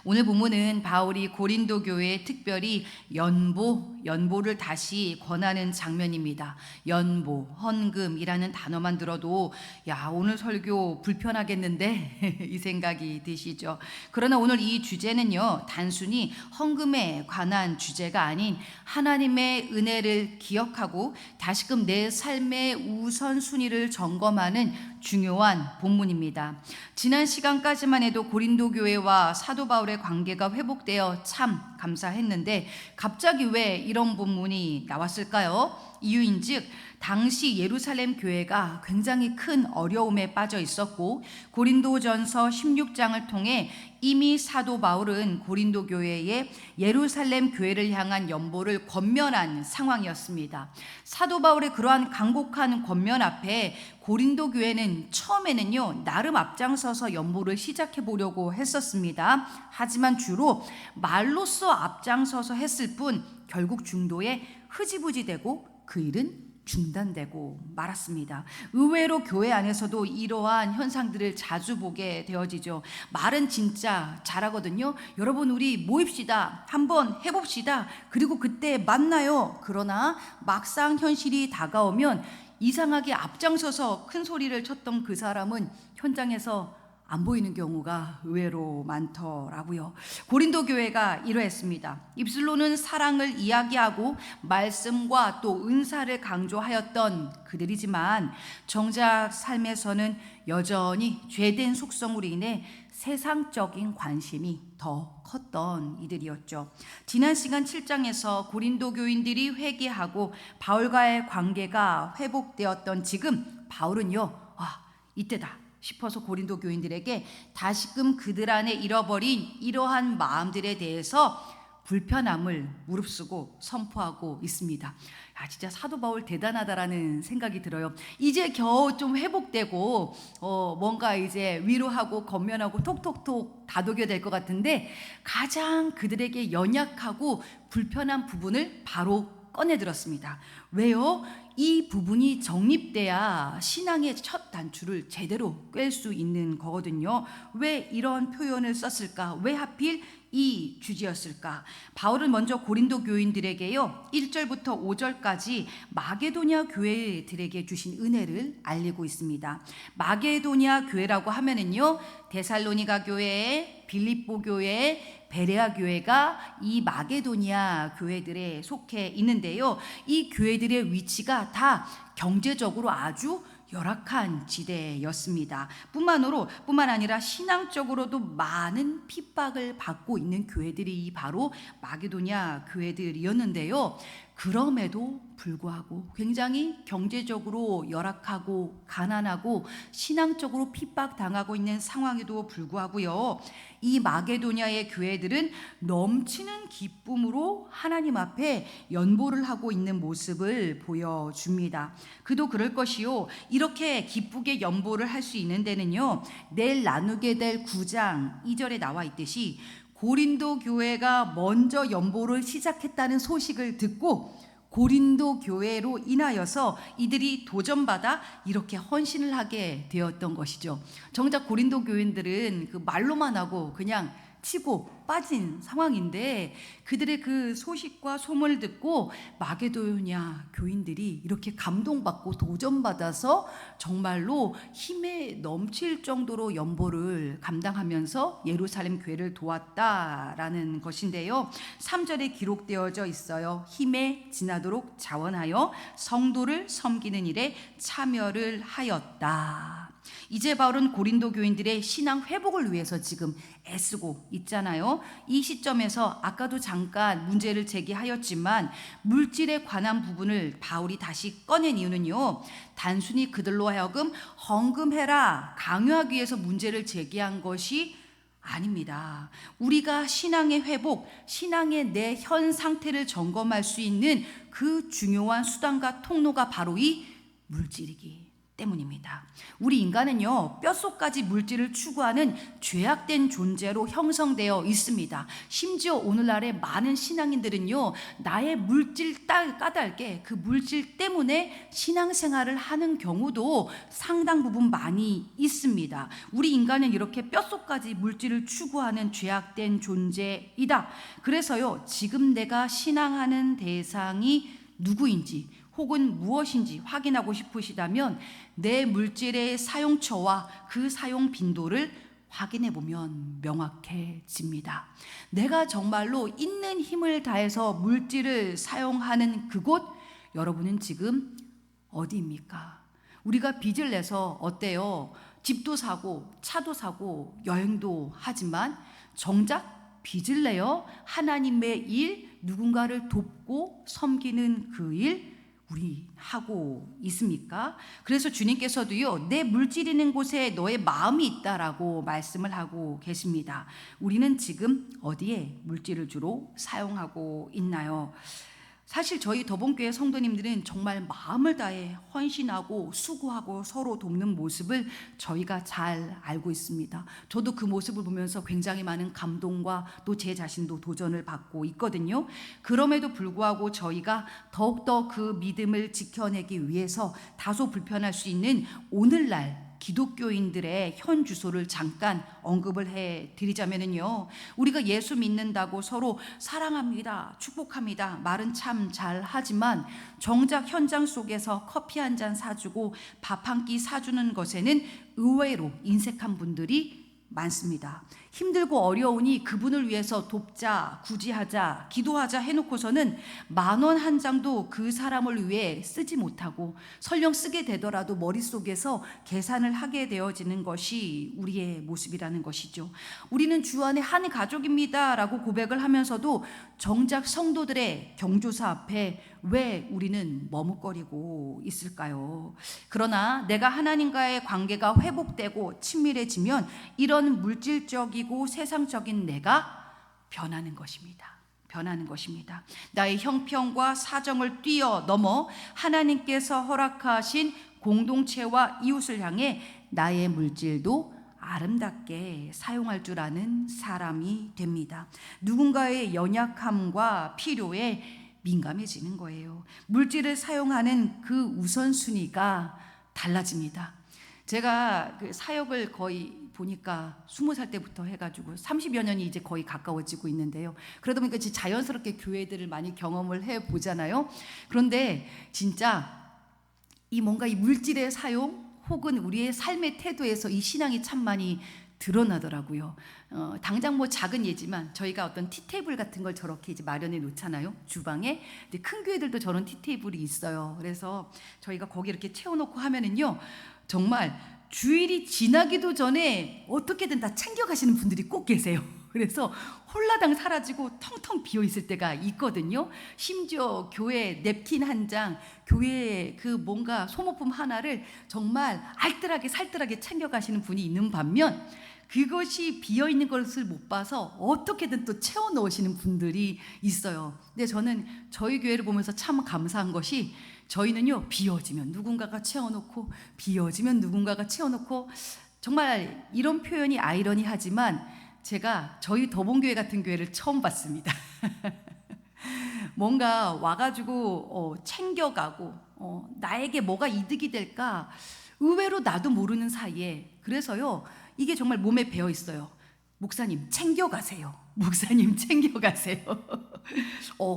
오늘 본문은 바울이 고린도 교회에 특별히 연보를 다시 권하는 장면입니다. 연보, 헌금이라는 단어만 들어도 야, 오늘 설교 불편하겠는데 이 생각이 드시죠. 그러나 오늘 이 주제는요, 단순히 헌금에 관한 주제가 아닌 하나님의 은혜를 기억하고 다시금 내 삶의 우선순위를 점검하는 중요한 본문입니다. 지난 시간까지만 해도 고린도 교회와 사도 바울의 관계가 회복되어 참 감사했는데 갑자기 왜 이런 본문이 나왔을까요? 이유인즉 당시 예루살렘 교회가 굉장히 큰 어려움에 빠져 있었고 고린도전서 16장을 통해 이미 사도 바울은 고린도 교회에 예루살렘 교회를 향한 연보를 권면한 상황이었습니다. 사도 바울의 그러한 간곡한 권면 앞에 고린도 교회는 처음에는요, 나름 앞장서서 연보를 시작해 보려고 했었습니다. 하지만 주로 말로써 앞장서서 했을 뿐 결국 중도에 흐지부지되고 그 일은 중단되고 말았습니다. 의외로 교회 안에서도 이러한 현상들을 자주 보게 되어지죠. 말은 진짜 잘하거든요. 여러분, 우리 모입시다, 한번 해봅시다, 그리고 그때 만나요. 그러나 막상 현실이 다가오면 이상하게 앞장서서 큰 소리를 쳤던 그 사람은 현장에서 안 보이는 경우가 의외로 많더라고요. 고린도 교회가 이러했습니다. 입술로는 사랑을 이야기하고 말씀과 또 은사를 강조하였던 그들이지만 정작 삶에서는 여전히 죄된 속성으로 인해 세상적인 관심이 더 컸던 이들이었죠. 지난 시간 7장에서 고린도 교인들이 회개하고 바울과의 관계가 회복되었던 지금 바울은요, 이때다 싶어서 고린도 교인들에게 다시금 그들 안에 잃어버린 이러한 마음들에 대해서 불편함을 무릅쓰고 선포하고 있습니다. 진짜 사도 바울 대단하다라는 생각이 들어요. 이제 겨우 좀 회복되고 뭔가 이제 위로하고 권면하고 톡톡톡 다독여야 될 것 같은데 가장 그들에게 연약하고 불편한 부분을 바로 꺼내들었습니다. 왜요? 이 부분이 정립돼야 신앙의 첫 단추를 제대로 꿰 수 있는 거거든요. 왜 이런 표현을 썼을까? 왜 하필 이 주제였을까? 바울은 먼저 고린도 교인들에게요, 1절부터 5절까지 마게도냐 교회들에게 주신 은혜를 알리고 있습니다. 마게도냐 교회라고 하면은요, 데살로니가 교회, 빌립보 교회, 베레아 교회가 이 마게도니아 교회들에 속해 있는데요. 이 교회들의 위치가 다 경제적으로 아주 열악한 지대였습니다. 뿐만 아니라 신앙적으로도 많은 핍박을 받고 있는 교회들이 바로 마게도냐 교회들이었는데요. 그럼에도 불구하고 굉장히 경제적으로 열악하고 가난하고 신앙적으로 핍박당하고 있는 상황에도 불구하고요, 이 마게도냐의 교회들은 넘치는 기쁨으로 하나님 앞에 연보를 하고 있는 모습을 보여줍니다. 그도 그럴 것이요, 이렇게 기쁘게 연보를 할 수 있는 데는요, 내일 나누게 될 9장 2절에 나와 있듯이 고린도 교회가 먼저 연보를 시작했다는 소식을 듣고 고린도 교회로 인하여서 이들이 도전받아 이렇게 헌신을 하게 되었던 것이죠. 정작 고린도 교인들은 그 말로만 하고 그냥 치고 빠진 상황인데 그들의 그 소식과 소문을 듣고 마게도냐 교인들이 이렇게 감동받고 도전받아서 정말로 힘에 넘칠 정도로 연보를 감당하면서 예루살렘 교회를 도왔다라는 것인데요. 3절에 기록되어져 있어요. 힘에 지나도록 자원하여 성도를 섬기는 일에 참여를 하였다. 이제 바울은 고린도 교인들의 신앙 회복을 위해서 지금 애쓰고 있잖아요. 이 시점에서 아까도 잠깐 문제를 제기하였지만 물질에 관한 부분을 바울이 다시 꺼낸 이유는요, 단순히 그들로 하여금 헌금해라 강요하기 위해서 문제를 제기한 것이 아닙니다. 우리가 신앙의 회복, 신앙의 내 현 상태를 점검할 수 있는 그 중요한 수단과 통로가 바로 이 물질이기 때문입니다. 우리 인간은요, 뼛속까지 물질을 추구하는 죄악된 존재로 형성되어 있습니다. 심지어 오늘날의 많은 신앙인들은요, 나의 물질 까닭에 그 물질 때문에 신앙생활을 하는 경우도 상당 부분 많이 있습니다. 우리 인간은 이렇게 뼛속까지 물질을 추구하는 죄악된 존재이다. 그래서요, 지금 내가 신앙하는 대상이 누구인지 혹은 무엇인지 확인하고 싶으시다면 내 물질의 사용처와 그 사용 빈도를 확인해 보면 명확해집니다. 내가 정말로 있는 힘을 다해서 물질을 사용하는 그곳, 여러분은 지금 어디입니까? 우리가 빚을 내서 어때요? 집도 사고 차도 사고 여행도 하지만 정작 빚을 내어 하나님의 일, 누군가를 돕고 섬기는 그 일, 우리 하고 있습니까? 그래서 주님께서도요, 내 물질 있는 곳에 너의 마음이 있다라고 말씀을 하고 계십니다. 우리는 지금 어디에 물질을 주로 사용하고 있나요? 사실 저희 더본교회 성도님들은 정말 마음을 다해 헌신하고 수고하고 서로 돕는 모습을 저희가 잘 알고 있습니다. 저도 그 모습을 보면서 굉장히 많은 감동과 또 제 자신도 도전을 받고 있거든요. 그럼에도 불구하고 저희가 더욱더 그 믿음을 지켜내기 위해서 다소 불편할 수 있는 오늘날 기독교인들의 현 주소를 잠깐 언급을 해 드리자면요, 우리가 예수 믿는다고 서로 사랑합니다, 축복합니다 말은 참 잘하지만 정작 현장 속에서 커피 한 잔 사주고 밥 한 끼 사주는 것에는 의외로 인색한 분들이 많습니다. 힘들고 어려우니 그분을 위해서 돕자, 구제하자, 기도하자 해놓고서는 10,000원 한 장도 그 사람을 위해 쓰지 못하고 설령 쓰게 되더라도 머릿속에서 계산을 하게 되어지는 것이 우리의 모습이라는 것이죠. 우리는 주 안에 한 가족입니다 라고 고백을 하면서도 정작 성도들의 경조사 앞에 왜 우리는 머뭇거리고 있을까요? 그러나 내가 하나님과의 관계가 회복되고 친밀해지면 이런 물질적이고 세상적인 내가 변하는 것입니다. 변하는 것입니다. 나의 형편과 사정을 뛰어넘어 하나님께서 허락하신 공동체와 이웃을 향해 나의 물질도 아름답게 사용할 줄 아는 사람이 됩니다. 누군가의 연약함과 필요에 민감해지는 거예요. 물질을 사용하는 그 우선순위가 달라집니다. 제가 그 사역을 거의 보니까 20살 때부터 해가지고 30여 년이 이제 거의 가까워지고 있는데요. 그러다 보니까 자연스럽게 교회들을 많이 경험을 해보잖아요. 그런데 진짜 이 뭔가 이 물질의 사용 혹은 우리의 삶의 태도에서 이 신앙이 참 많이 드러나더라고요. 당장 뭐 작은 예지만 저희가 어떤 티테이블 같은 걸 저렇게 이제 마련해 놓잖아요, 주방에. 근데 큰 교회들도 저런 티테이블이 있어요. 그래서 저희가 거기 이렇게 채워놓고 하면은요, 정말 주일이 지나기도 전에 어떻게든 다 챙겨가시는 분들이 꼭 계세요. 그래서 홀라당 사라지고 텅텅 비어 있을 때가 있거든요. 심지어 교회 냅킨 한 장, 교회 그 뭔가 소모품 하나를 정말 알뜰하게 살뜰하게 챙겨가시는 분이 있는 반면, 그것이 비어있는 것을 못 봐서 어떻게든 또 채워 넣으시는 분들이 있어요. 근데 저는 저희 교회를 보면서 참 감사한 것이, 저희는요, 비어지면 누군가가 채워놓고 비어지면 누군가가 채워놓고, 정말 이런 표현이 아이러니하지만 제가 저희 더본교회 같은 교회를 처음 봤습니다. 뭔가 와가지고 챙겨가고 나에게 뭐가 이득이 될까, 의외로 나도 모르는 사이에. 그래서요, 이게 정말 몸에 배어 있어요. 목사님 챙겨가세요. 목사님 챙겨가세요.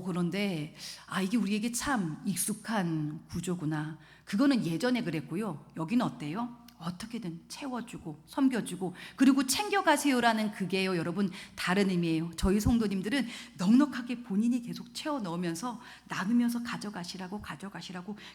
그런데 이게 우리에게 참 익숙한 구조구나. 그거는 예전에 그랬고요. 여기는 어때요? 어떻게든 채워주고 섬겨주고 그리고 챙겨가세요라는 그게요, 여러분, 다른 의미예요. 저희 성도님들은 넉넉하게 본인이 계속 채워 넣으면서 나누면서 가져가시라고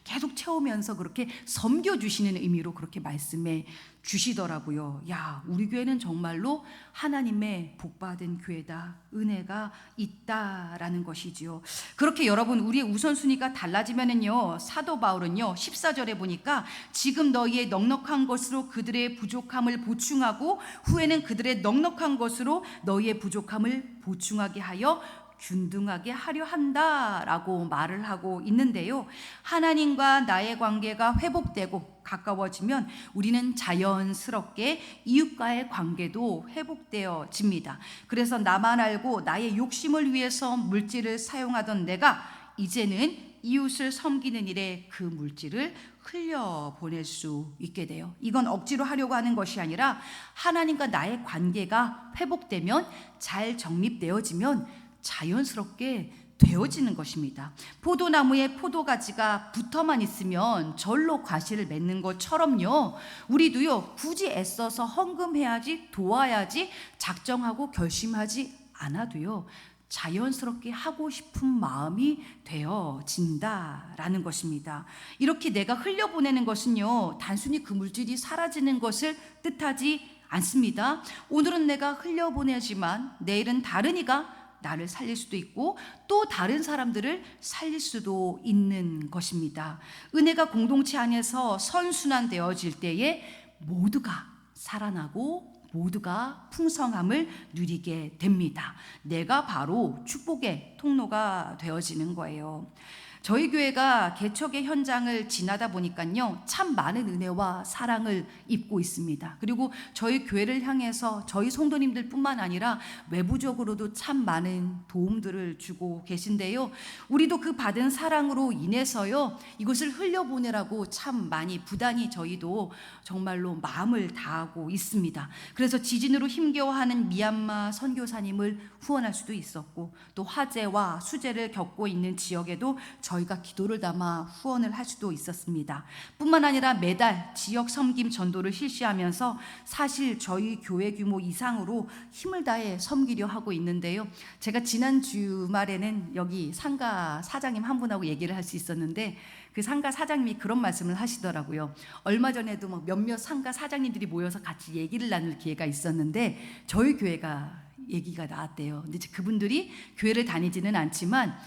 계속 채우면서 그렇게 섬겨주시는 의미로 그렇게 말씀해 주시더라고요. 야, 우리 교회는 정말로 하나님의 복받은 교회다, 은혜가 있다라는 것이지요. 그렇게 여러분, 우리의 우선순위가 달라지면은요, 사도 바울은요 14절에 보니까 지금 너희의 넉넉한 것으로 그들의 부족함을 보충하고 후에는 그들의 넉넉한 것으로 너희의 부족함을 보충하게 하여 균등하게 하려 한다라고 말을 하고 있는데요. 하나님과 나의 관계가 회복되고 가까워지면 우리는 자연스럽게 이웃과의 관계도 회복되어집니다. 그래서 나만 알고 나의 욕심을 위해서 물질을 사용하던 내가 이제는 이웃을 섬기는 일에 그 물질을 흘려보낼 수 있게 돼요. 이건 억지로 하려고 하는 것이 아니라 하나님과 나의 관계가 회복되면, 잘 정립되어지면 자연스럽게 되어지는 것입니다. 포도나무에 포도가지가 붙어만 있으면 절로 과실을 맺는 것처럼요, 우리도요 굳이 애써서 헌금해야지, 도와야지 작정하고 결심하지 않아도요 자연스럽게 하고 싶은 마음이 되어진다라는 것입니다. 이렇게 내가 흘려보내는 것은요 단순히 그 물질이 사라지는 것을 뜻하지 않습니다. 오늘은 내가 흘려보내지만 내일은 다른 이가 나를 살릴 수도 있고 또 다른 사람들을 살릴 수도 있는 것입니다. 은혜가 공동체 안에서 선순환되어질 때에 모두가 살아나고 모두가 풍성함을 누리게 됩니다. 내가 바로 축복의 통로가 되어지는 거예요. 저희 교회가 개척의 현장을 지나다 보니까요 참 많은 은혜와 사랑을 입고 있습니다. 그리고 저희 교회를 향해서 저희 성도님들 뿐만 아니라 외부적으로도 참 많은 도움들을 주고 계신데요, 우리도 그 받은 사랑으로 인해서요 이것을 흘려보내라고 참 많이 부단히 저희도 정말로 마음을 다하고 있습니다. 그래서 지진으로 힘겨워하는 미얀마 선교사님을 후원할 수도 있었고, 또 화재와 수재를 겪고 있는 지역에도 저희가 기도를 담아 후원을 할 수도 있었습니다. 뿐만 아니라 매달 지역 섬김 전도를 실시하면서 사실 저희 교회 규모 이상으로 힘을 다해 섬기려 하고 있는데요, 제가 지난 주말에는 여기 상가 사장님 한 분하고 얘기를 할 수 있었는데 그 상가 사장님이 그런 말씀을 하시더라고요. 얼마 전에도 막 몇몇 상가 사장님들이 모여서 같이 얘기를 나눌 기회가 있었는데 저희 교회가 얘기가 나왔대요. 근데 그분들이 교회를 다니지는 않지만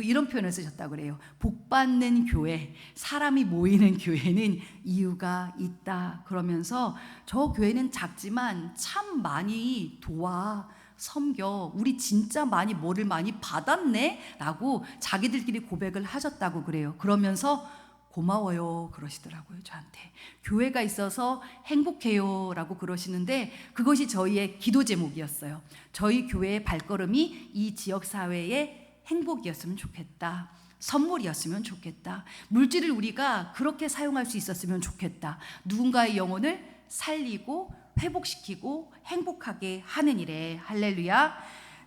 이런 표현을 쓰셨다고 그래요. 복 받는 교회, 사람이 모이는 교회는 이유가 있다. 그러면서 저 교회는 작지만 참 많이 도와 섬겨, 우리 진짜 뭐를 많이 받았네 라고 자기들끼리 고백을 하셨다고 그래요. 그러면서 고마워요 그러시더라고요. 저한테 교회가 있어서 행복해요 라고 그러시는데, 그것이 저희의 기도 제목이었어요. 저희 교회의 발걸음이 이 지역사회의 행복이었으면 좋겠다, 선물이었으면 좋겠다, 물질을 우리가 그렇게 사용할 수 있었으면 좋겠다, 누군가의 영혼을 살리고 회복시키고 행복하게 하는 일에 할렐루야.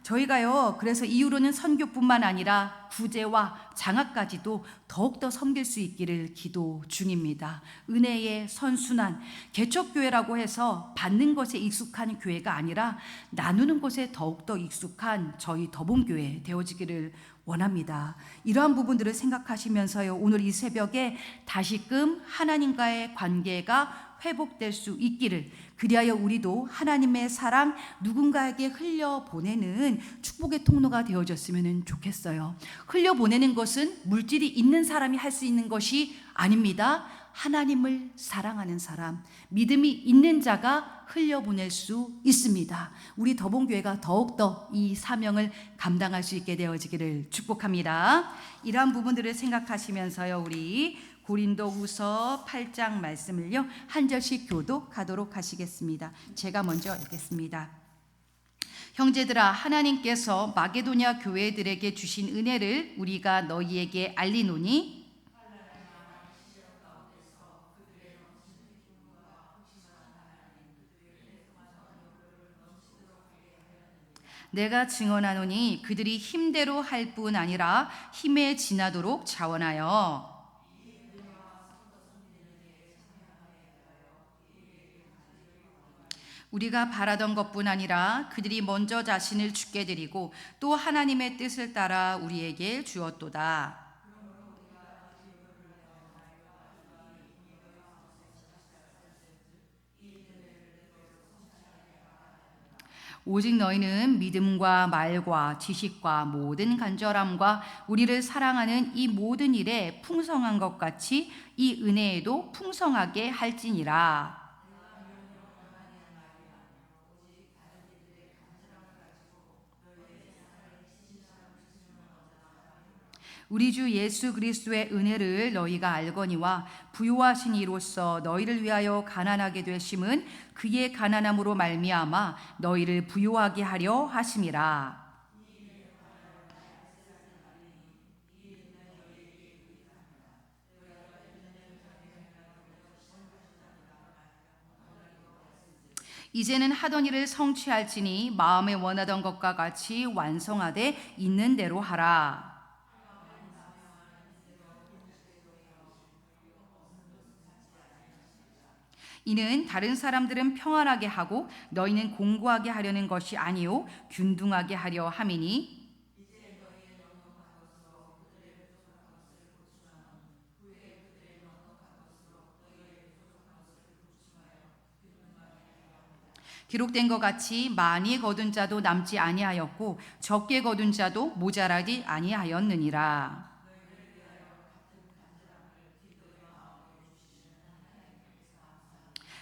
저희가요 그래서 이후로는 선교뿐만 아니라 구제와 장학까지도 더욱더 섬길 수 있기를 기도 중입니다. 은혜의 선순환, 개척교회라고 해서 받는 것에 익숙한 교회가 아니라 나누는 것에 더욱더 익숙한 저희 더본교회 되어지기를 원합니다. 이러한 부분들을 생각하시면서요 오늘 이 새벽에 다시금 하나님과의 관계가 회복될 수 있기를, 그리하여 우리도 하나님의 사랑 누군가에게 흘려보내는 축복의 통로가 되어졌으면 좋겠어요. 흘려보내는 것은 물질이 있는 사람이 할 수 있는 것이 아닙니다. 하나님을 사랑하는 사람, 믿음이 있는 자가 흘려보낼 수 있습니다. 우리 더본교회가 더욱더 이 사명을 감당할 수 있게 되어지기를 축복합니다. 이러한 부분들을 생각하시면서요 우리 고린도후서 8장 말씀을요 한 절씩 교독하도록 하시겠습니다. 제가 먼저 읽겠습니다. 형제들아, 하나님께서 마게도냐 교회들에게 주신 은혜를 우리가 너희에게 알리노니 내가 증언하노니 그들이 힘대로 할 뿐 아니라 힘에 지나도록 자원하여 우리가 바라던 것뿐 아니라 그들이 먼저 자신을 주께 드리고 또 하나님의 뜻을 따라 우리에게 주었도다. 오직 너희는 믿음과 말과 지식과 모든 간절함과 우리를 사랑하는 이 모든 일에 풍성한 것 같이 이 은혜에도 풍성하게 할지니라. 우리 주 예수 그리스도의 은혜를 너희가 알거니와 부요하신 이로써 너희를 위하여 가난하게 되심은 그의 가난함으로 말미암아 너희를 부요하게 하려 하심이라. 이제는 하던 일을 성취할지니 마음에 원하던 것과 같이 완성하되 있는 대로 하라. 이는 다른 사람들은 평안하게 하고 너희는 공고하게 하려는 것이 아니요 균등하게 하려 함이니, 기록된 것 같이 많이 거둔 자도 남지 아니하였고 적게 거둔 자도 모자라지 아니하였느니라.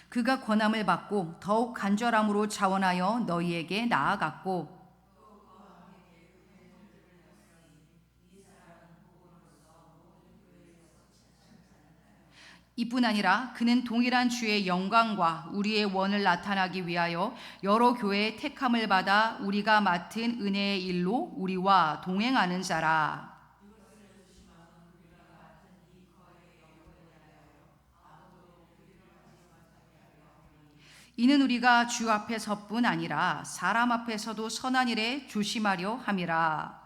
그가 권함을 받고 더욱 간절함으로 자원하여 너희에게 나아갔고, 이뿐 아니라 그는 동일한 주의 영광과 우리의 원을 나타나기 위하여 여러 교회의 택함을 받아 우리가 맡은 은혜의 일로 우리와 동행하는 자라. 이는 우리가 주 앞에서뿐 아니라 사람 앞에서도 선한 일에 조심하려 함이라.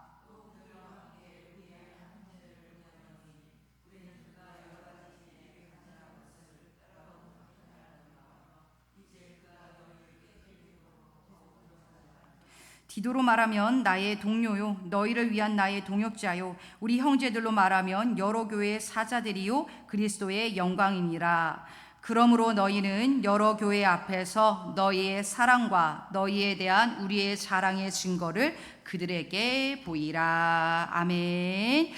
디도로 말하면 나의 동료요 너희를 위한 나의 동역자요 우리 형제들로 말하면 여러 교회의 사자들이요 그리스도의 영광이니라. 그러므로 너희는 여러 교회 앞에서 너희의 사랑과 너희에 대한 우리의 자랑의 증거를 그들에게 보이라. 아멘.